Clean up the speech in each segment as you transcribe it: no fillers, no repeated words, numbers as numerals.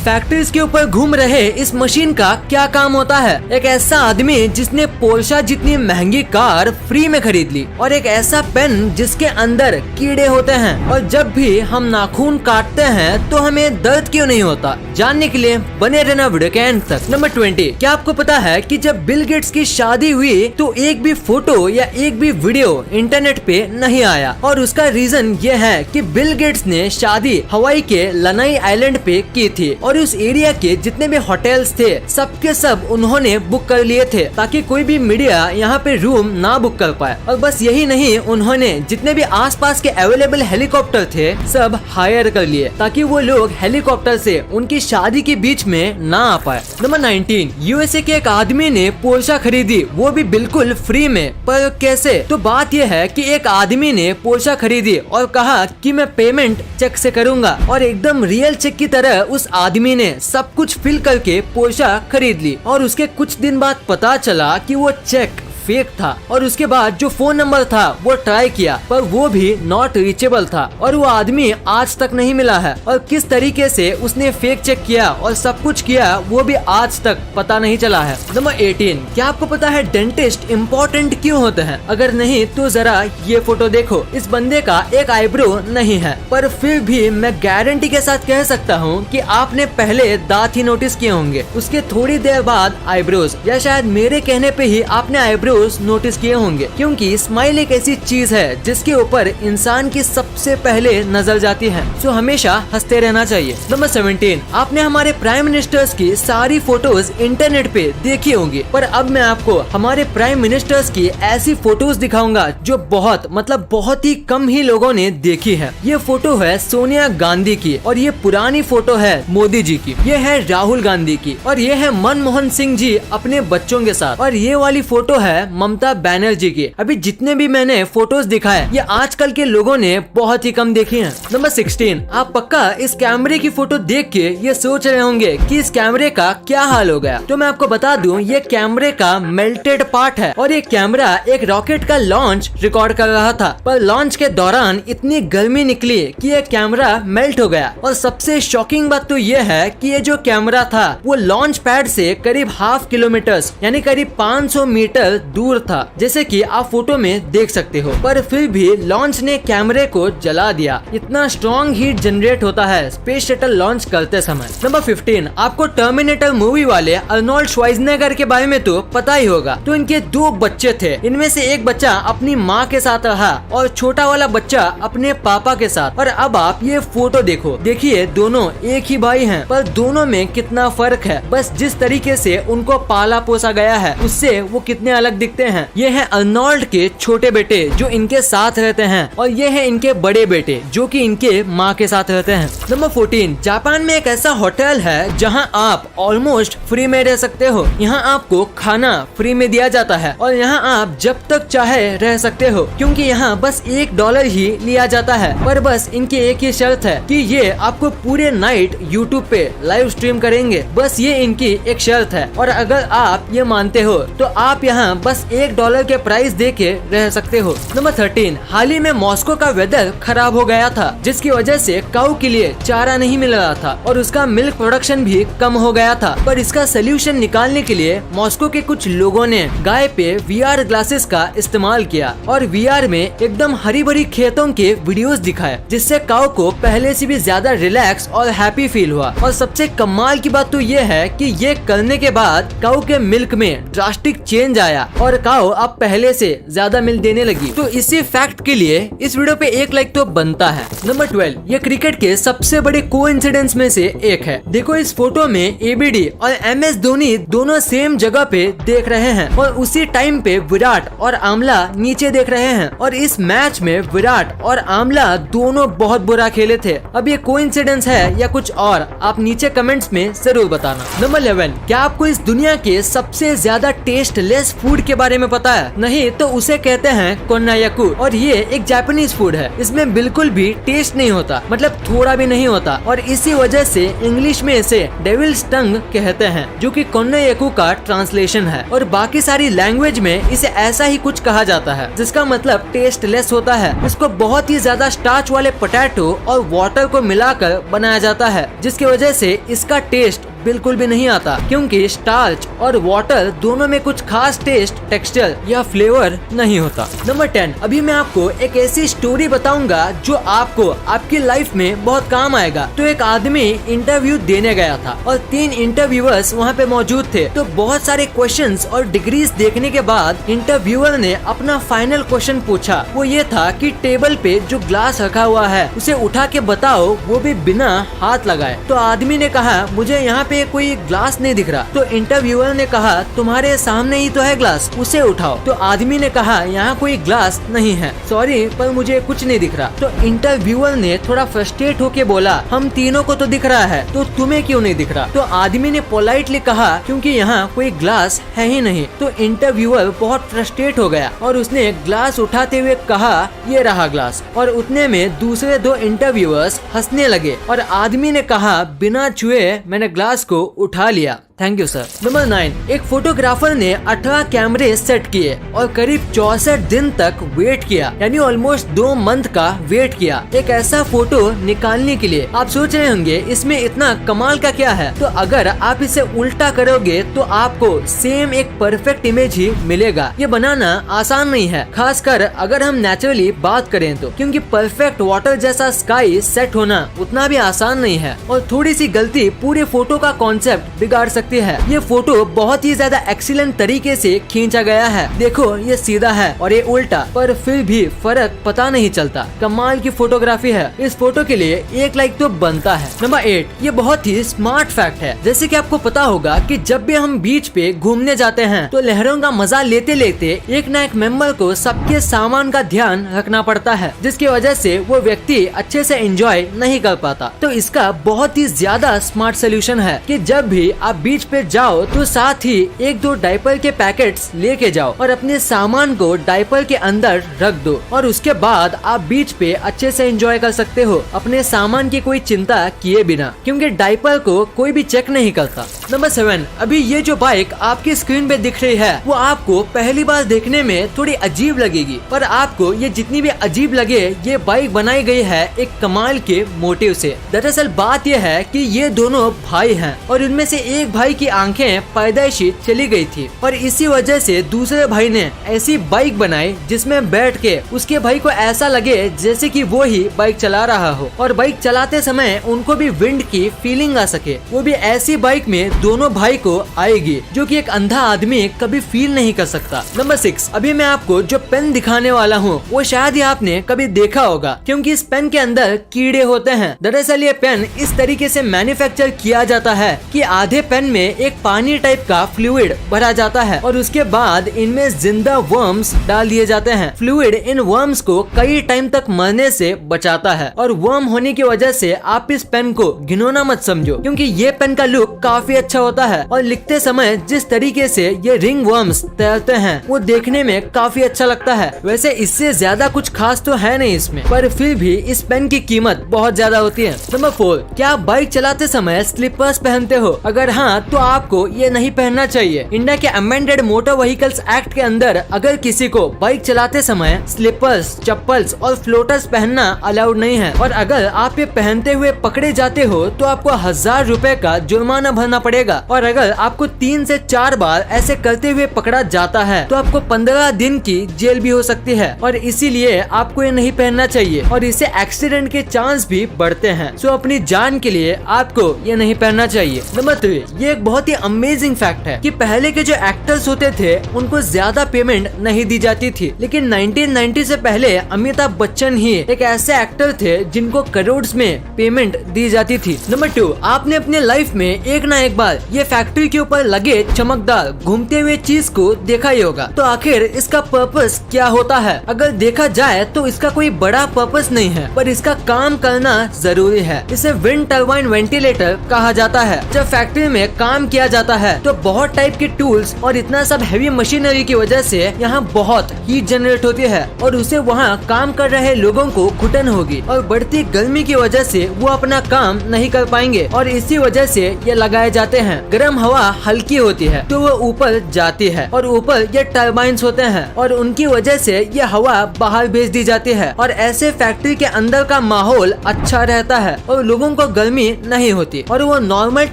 Factories के ऊपर घूम रहे इस मशीन का क्या काम होता है? एक ऐसा आदमी जिसने पोर्शा जितनी महंगी कार फ्री में खरीद ली, और एक ऐसा पेन जिसके अंदर कीड़े होते हैं, और जब भी हम नाखून काटते हैं तो हमें दर्द क्यों नहीं होता? जानने के लिए बने रहना वीडियो के एंड तक। नंबर 20, क्या आपको पता है कि जब बिल गेट्स की शादी हुई तो एक भी फोटो या एक भी वीडियो इंटरनेट पे नहीं आया, और उसका रीजन ये है कि बिल गेट्स ने शादी हवाई के लनाई आइलैंड पे की थी, और उस एरिया के जितने भी होटल्स थे सबके सब उन्होंने बुक कर लिए थे ताकि कोई भी मीडिया यहाँ पे रूम ना बुक कर पाए। और बस यही नहीं, उन्होंने जितने भी आसपास के अवेलेबल हेलीकॉप्टर थे सब हायर कर लिए ताकि वो लोग हेलीकॉप्टर से उनकी शादी के बीच में ना आ पाए। नंबर 19, यूएसए के एक आदमी ने पोर्शा खरीदी, वो भी बिल्कुल फ्री में। पर कैसे? तो बात यह है कि एक आदमी ने पोर्शा खरीदी और कहा कि मैं पेमेंट चेक से करूंगा, और एकदम रियल चेक की तरह उस आदमी ने सब कुछ फिल करके पोर्शा खरीद ली। और उसके कुछ दिन बाद पता चला कि वो चेक फेक था, और उसके बाद जो फोन नंबर था वो ट्राई किया पर वो भी नॉट रीचेबल था, और वो आदमी आज तक नहीं मिला है। और किस तरीके से उसने फेक चेक किया और सब कुछ किया वो भी आज तक पता नहीं चला है। नंबर 18, क्या आपको पता है डेंटिस्ट इम्पोर्टेंट क्यों होते हैं? अगर नहीं तो जरा ये फोटो देखो। इस बंदे का एक आईब्रो नहीं है, पर फिर भी मैं गारंटी के साथ कह सकता हूँ कि आपने पहले दांत ही नोटिस किए होंगे, उसके थोड़ी देर बाद आईब्रोज, या शायद मेरे कहने पे ही आपने आईब्रो नोटिस किए होंगे, क्योंकि स्माइल एक ऐसी चीज है जिसके ऊपर इंसान की सबसे पहले नजर जाती है, सो हमेशा हंसते रहना चाहिए। नंबर 17, आपने हमारे प्राइम मिनिस्टर्स की सारी फोटोज इंटरनेट पे देखी होंगी, पर अब मैं आपको हमारे प्राइम मिनिस्टर्स की ऐसी फोटोज दिखाऊंगा जो बहुत ही कम ही लोगों ने देखी है। ये फोटो है सोनिया गांधी की, और ये पुरानी फोटो है मोदी जी की, ये है राहुल गांधी की, और ये है मनमोहन सिंह जी अपने बच्चों के साथ, और ये वाली फोटो है ममता बनर्जी की। अभी जितने भी मैंने फोटोज दिखाए ये आजकल के लोगों ने बहुत ही कम देखी हैं। नंबर 16, आप पक्का इस कैमरे की फोटो देख के ये सोच रहे होंगे कि इस कैमरे का क्या हाल हो गया। तो मैं आपको बता दूं, ये कैमरे का मेल्टेड पार्ट है, और ये कैमरा एक रॉकेट का लॉन्च रिकॉर्ड कर रहा था, पर लॉन्च के दौरान इतनी गर्मी निकली कि ये कैमरा मेल्ट हो गया। और सबसे शॉकिंग बात तो ये है कि ये जो कैमरा था वो लॉन्च पैड से करीब ½ किलोमीटर यानी करीब 500 मीटर दूर था, जैसे कि आप फोटो में देख सकते हो, पर फिर भी लॉन्च ने कैमरे को जला दिया। इतना स्ट्रॉन्ग हीट जनरेट होता है स्पेस शटल लॉन्च करते समय। नंबर 15, आपको टर्मिनेटर मूवी वाले अर्नोल्ड श्वार्ज़नेगर के बारे में तो पता ही होगा। तो इनके 2 बच्चे थे, इनमें से एक बच्चा अपनी माँ के साथ रहा और छोटा वाला बच्चा अपने पापा के साथ। और अब आप ये फोटो देखो, देखिए दोनों एक ही भाई हैं, पर दोनों में कितना फर्क है। बस जिस तरीके से उनको पाला पोसा गया है उससे वो कितने अलग दिखते हैं। ये है अर्नोल्ड के छोटे बेटे जो इनके साथ रहते हैं, और ये है इनके बड़े बेटे जो कि इनके माँ के साथ रहते हैं। नंबर 14, जापान में एक ऐसा होटल है जहाँ आप ऑलमोस्ट फ्री में रह सकते हो। यहाँ आपको खाना फ्री में दिया जाता है, और यहाँ आप जब तक चाहे रह सकते हो, क्योंकि यहाँ बस $1 ही लिया जाता है। पर बस इनकी एक ही शर्त है कि ये आपको पूरे नाइट यूट्यूब पे लाइव स्ट्रीम करेंगे, बस ये इनकी एक शर्त है। और अगर आप ये मानते हो तो आप यहाँ बस $1 के प्राइस दे के रह सकते हो। नंबर 13, हाल ही में मॉस्को का वेदर खराब हो गया था, जिसकी वजह से काऊ के लिए चारा नहीं मिल रहा था, और उसका मिल्क प्रोडक्शन भी कम हो गया था। पर इसका सोल्यूशन निकालने के लिए मॉस्को के कुछ लोगों ने गाय पे VR ग्लासेस का इस्तेमाल किया, और VR में एकदम हरी भरी खेतों के वीडियोस दिखाए, जिससे काऊ को पहले से भी ज्यादा रिलैक्स और हैप्पी फील हुआ। और सबसे कमाल की बात तो ये है कि ये करने के बाद काऊ के मिल्क में ड्रास्टिक चेंज आया, और काऊ अब पहले से ज्यादा मिल्क देने लगी। तो इसी फैक्ट के लिए इस वीडियो पे 1 लाइक तो बनता है। नंबर 12, ये क्रिकेट के सबसे बड़े कोइंसिडेंस में से एक है। देखो इस फोटो में ABD और MS धोनी दोनों सेम जगह पे देख रहे हैं, और उसी टाइम पे विराट और आमला नीचे देख रहे हैं। और इस मैच में विराट और आमला दोनों बहुत बुरा खेले थे। अब ये कोइंसिडेंस है या कुछ और, आप नीचे कमेंट्स में जरूर बताना। नंबर 11, क्या आपको इस दुनिया के सबसे ज्यादा टेस्टलेस फूड के बारे में पता है? नहीं तो उसे कहते हैं कोन्नायाकू और ये एक जापानीज फूड है। इसमें बिल्कुल भी टेस्ट नहीं होता, मतलब थोड़ा भी नहीं होता, और इसी वजह से इंग्लिश में इसे डेविल्स टंग कहते हैं, जो कि कोन्नायाकू का ट्रांसलेशन है। और बाकी सारी लैंग्वेज में इसे ऐसा ही कुछ कहा जाता है, जिसका मतलब टेस्टलेस होता है। इसको बहुत ही ज्यादा स्टार्च वाले पोटैटो और वाटर को मिलाकर बनाया जाता है, जिसकी वजह से इसका टेस्ट बिल्कुल भी नहीं आता, क्योंकि स्टार्च और वाटर दोनों में कुछ खास टेस्ट, टेक्सचर या फ्लेवर नहीं होता। नंबर 10, अभी मैं आपको एक ऐसी स्टोरी बताऊंगा जो आपको आपकी लाइफ में बहुत काम आएगा। तो एक आदमी इंटरव्यू देने गया था और 3 इंटरव्यूअर्स वहाँ पे मौजूद थे। तो बहुत सारे क्वेश्चंस और डिग्रीज देखने के बाद इंटरव्यूअर ने अपना फाइनल क्वेश्चन पूछा। वो ये था कि टेबल पे जो ग्लास रखा हुआ है उसे उठा के बताओ, वो भी बिना हाथ लगाए। तो आदमी ने कहा मुझे यहाँ पे कोई ग्लास नहीं दिख रहा। तो इंटरव्यूअर ने कहा तुम्हारे सामने ही तो है ग्लास, उसे उठाओ। तो आदमी ने कहा यहाँ कोई ग्लास नहीं है, सॉरी पर मुझे कुछ नहीं दिख रहा। तो इंटरव्यूअर ने थोड़ा फ्रस्ट्रेट होके बोला हम तीनों को तो दिख रहा है, तो तुम्हें क्यों नहीं दिख रहा? तो आदमी ने पोलाइटली कहा क्योंकि यहाँ कोई ग्लास है ही नहीं। तो इंटरव्यूअर बहुत फ्रस्ट्रेट हो गया और उसने ग्लास उठाते हुए कहा ये रहा ग्लास। और उतने में दूसरे 2 इंटरव्यूअर्स हंसने लगे और आदमी ने कहा बिना छुए मैंने ग्लास को उठा लिया। Thank you sir. नंबर 9, एक फोटोग्राफर ने 18 कैमरे सेट किए और करीब 64 दिन तक वेट किया, यानी ऑलमोस्ट 2 मंथ का वेट किया एक ऐसा फोटो निकालने के लिए। आप सोच रहे होंगे इसमें इतना कमाल का क्या है? तो अगर आप इसे उल्टा करोगे तो आपको सेम एक परफेक्ट इमेज ही मिलेगा। ये बनाना आसान नहीं है, खासकर अगर हम नेचुरली बात करें तो, क्योंकि परफेक्ट वाटर जैसा स्काई सेट होना उतना भी आसान नहीं है और थोड़ी सी गलती पूरे फोटो का कॉन्सेप्ट बिगाड़ सकती है। ये फोटो बहुत ही ज्यादा एक्सीलेंट तरीके से खींचा गया है। देखो ये सीधा है और ये उल्टा, पर फिर भी फर्क पता नहीं चलता। कमाल की फोटोग्राफी है। इस फोटो के लिए 1 लाइक तो बनता है। नंबर 8, ये बहुत ही स्मार्ट फैक्ट है। जैसे कि आपको पता होगा कि जब भी हम बीच पे घूमने जाते हैं तो लहरों का मजा लेते लेते एक न एक मेंबर को सबके सामान का ध्यान रखना पड़ता है, जिसकी वजह से वो व्यक्ति अच्छे से एंजॉय नहीं कर पाता। तो इसका बहुत ही ज्यादा स्मार्ट सोल्यूशन है कि जब भी आप बीच पे जाओ तो साथ ही 1-2 डायपर के पैकेट्स लेके जाओ और अपने सामान को डायपर के अंदर रख दो और उसके बाद आप बीच पे अच्छे से एंजॉय कर सकते हो अपने सामान की कोई चिंता किए बिना, क्योंकि डायपर को कोई भी चेक नहीं करता। नंबर 7, अभी ये जो बाइक आपकी स्क्रीन पे दिख रही है वो आपको पहली बार देखने में थोड़ी अजीब लगेगी, पर आपको ये जितनी भी अजीब लगे ये बाइक बनाई गई है एक कमाल के मोटिव से। दरअसल बात यह है कि ये दोनों भाई हैं और इनमें से एक भाई की आंखें पैदाइशी चली गई थी और इसी वजह से दूसरे भाई ने ऐसी बाइक बनाई जिसमें बैठ के उसके भाई को ऐसा लगे जैसे कि वो ही बाइक चला रहा हो और बाइक चलाते समय उनको भी विंड की फीलिंग आ सके। वो भी ऐसी बाइक में दोनों भाई को आएगी जो कि एक अंधा आदमी कभी फील नहीं कर सकता। नंबर 6, अभी मैं आपको जो पेन दिखाने वाला हूँ वो शायद ही आपने कभी देखा होगा, क्योंकि इस पेन के अंदर कीड़े होते हैं। दरअसल ये पेन इस तरीके से मैन्युफैक्चर किया जाता है कि आधे पेन में एक पानी टाइप का फ्लूइड भरा जाता है और उसके बाद इनमें जिंदा वर्म्स डाल दिए जाते हैं। फ्लूइड इन वर्म्स को कई टाइम तक मरने से बचाता है और वर्म होने की वजह से आप इस पेन को घिनौना मत समझो, क्योंकि ये पेन का लुक काफी अच्छा होता है और लिखते समय जिस तरीके से ये रिंग वर्म्स तैरते हैं वो देखने में काफी अच्छा लगता है। वैसे इससे ज्यादा कुछ खास तो है नहीं इसमें, पर फिर भी इस पेन की कीमत बहुत ज्यादा होती है। नंबर 4, क्या आप बाइक चलाते समय स्लीपर्स पहनते हो? अगर हाँ तो आपको ये नहीं पहनना चाहिए। इंडिया के अमेंडेड मोटर व्हीकल्स एक्ट के अंदर अगर किसी को बाइक चलाते समय स्लीपर्स, चप्पल्स और फ्लोटर्स पहनना अलाउड नहीं है और अगर आप ये पहनते हुए पकड़े जाते हो तो आपको 1000 रुपए का जुर्माना भरना पड़ेगा और अगर आपको 3 से 4 बार ऐसे करते हुए पकड़ा जाता है तो आपको 15 दिन की जेल भी हो सकती है और इसीलिए आपको ये नहीं पहनना चाहिए और इससे एक्सीडेंट के चांस भी बढ़ते हैं। सो अपनी जान के लिए आपको ये नहीं पहनना चाहिए। नंबर 3, ये एक बहुत ही अमेजिंग फैक्ट है कि पहले के जो एक्टर्स होते थे उनको ज्यादा पेमेंट नहीं दी जाती थी, लेकिन 1990 से पहले अमिताभ बच्चन ही एक ऐसे एक्टर थे जिनको करोड़ में पेमेंट दी जाती थी। नंबर 2, आपने अपने लाइफ में एक ना एक बार ये फैक्ट्री के ऊपर लगे चमकदार घूमते हुए चीज को देखा ही होगा। तो आखिर इसका पर्पस क्या होता है? अगर देखा जाए तो इसका कोई बड़ा पर्पस नहीं है, पर इसका काम करना जरूरी है। इसे विंड टर्बाइन वेंटिलेटर कहा जाता है। जब फैक्ट्री में काम किया जाता है। तो बहुत टाइप के टूल्स और इतना सब हैवी मशीनरी की वजह से यहाँ बहुत हीट जनरेट होती है और उसे वहाँ काम कर रहे लोगों को घुटन होगी और बढ़ती गर्मी की वजह से वो अपना काम नहीं कर पाएंगे और इसी वजह से ये लगाए जाते हैं। गर्म हवा हल्की होती है तो वो ऊपर जाती है और ऊपर ये टर्बाइंस होते हैं और उनकी वजह से ये हवा बाहर भेज दी जाती है और ऐसे फैक्ट्री के अंदर का माहौल अच्छा रहता है और लोगों को गर्मी नहीं होती और वो नॉर्मल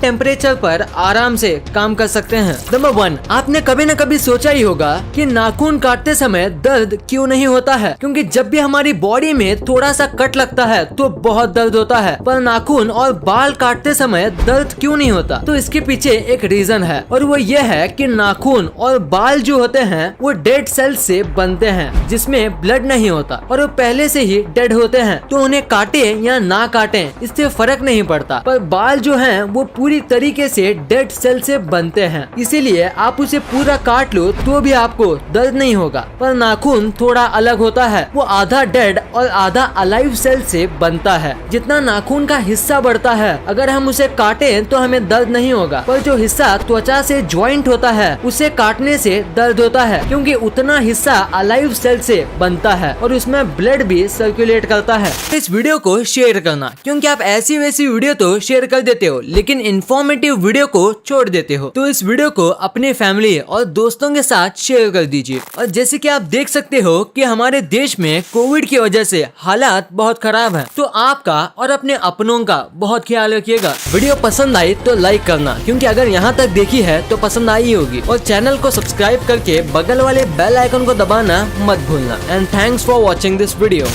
टेम्परेचर पर आराम से काम कर सकते हैं। नंबर 1, आपने कभी न कभी सोचा ही होगा कि नाखून काटते समय दर्द क्यों नहीं होता है, क्योंकि जब भी हमारी बॉडी में थोड़ा सा कट लगता है तो बहुत दर्द होता है, पर नाखून और बाल काटते समय दर्द क्यों नहीं होता? तो इसके पीछे एक रीजन है और वो ये है कि नाखून और बाल जो होते हैं वो डेड सेल्स से बनते हैं जिसमें ब्लड नहीं होता और वो पहले से ही डेड होते हैं, तो उन्हें काटे या ना काटे इससे फर्क नहीं पड़ता। पर बाल जो हैं वो पूरी तरीके से डेड सेल से बनते हैं, इसीलिए आप उसे पूरा काट लो तो भी आपको दर्द नहीं होगा। पर नाखून थोड़ा अलग होता है, वो आधा डेड और आधा अलाइव सेल से बनता है। जितना नाखून का हिस्सा बढ़ता है अगर हम उसे काटे तो हमें दर्द नहीं होगा, पर जो हिस्सा त्वचा से ज्वाइंट होता है उसे काटने से दर्द होता है, क्योंकि उतना हिस्सा अलाइव सेल से बनता है और उसमें ब्लड भी सर्कुलेट करता है। इस वीडियो को शेयर करना, क्योंकि आप ऐसी वैसी वीडियो तो शेयर कर देते हो लेकिन इंफॉर्मेटिव वीडियो को छोड़ देते हो। तो इस वीडियो को अपने फैमिली और दोस्तों के साथ शेयर कर दीजिए। और जैसे कि आप देख सकते हो कि हमारे देश में कोविड की वजह से हालात बहुत खराब है, तो आपका और अपने अपनों का बहुत ख्याल रखिएगा। वीडियो पसंद आई तो लाइक करना, क्योंकि अगर यहाँ तक देखी है तो पसंद आई होगी, और चैनल को सब्सक्राइब करके बगल वाले बेल आइकन को दबाना मत भूलना। And thanks for watching this video.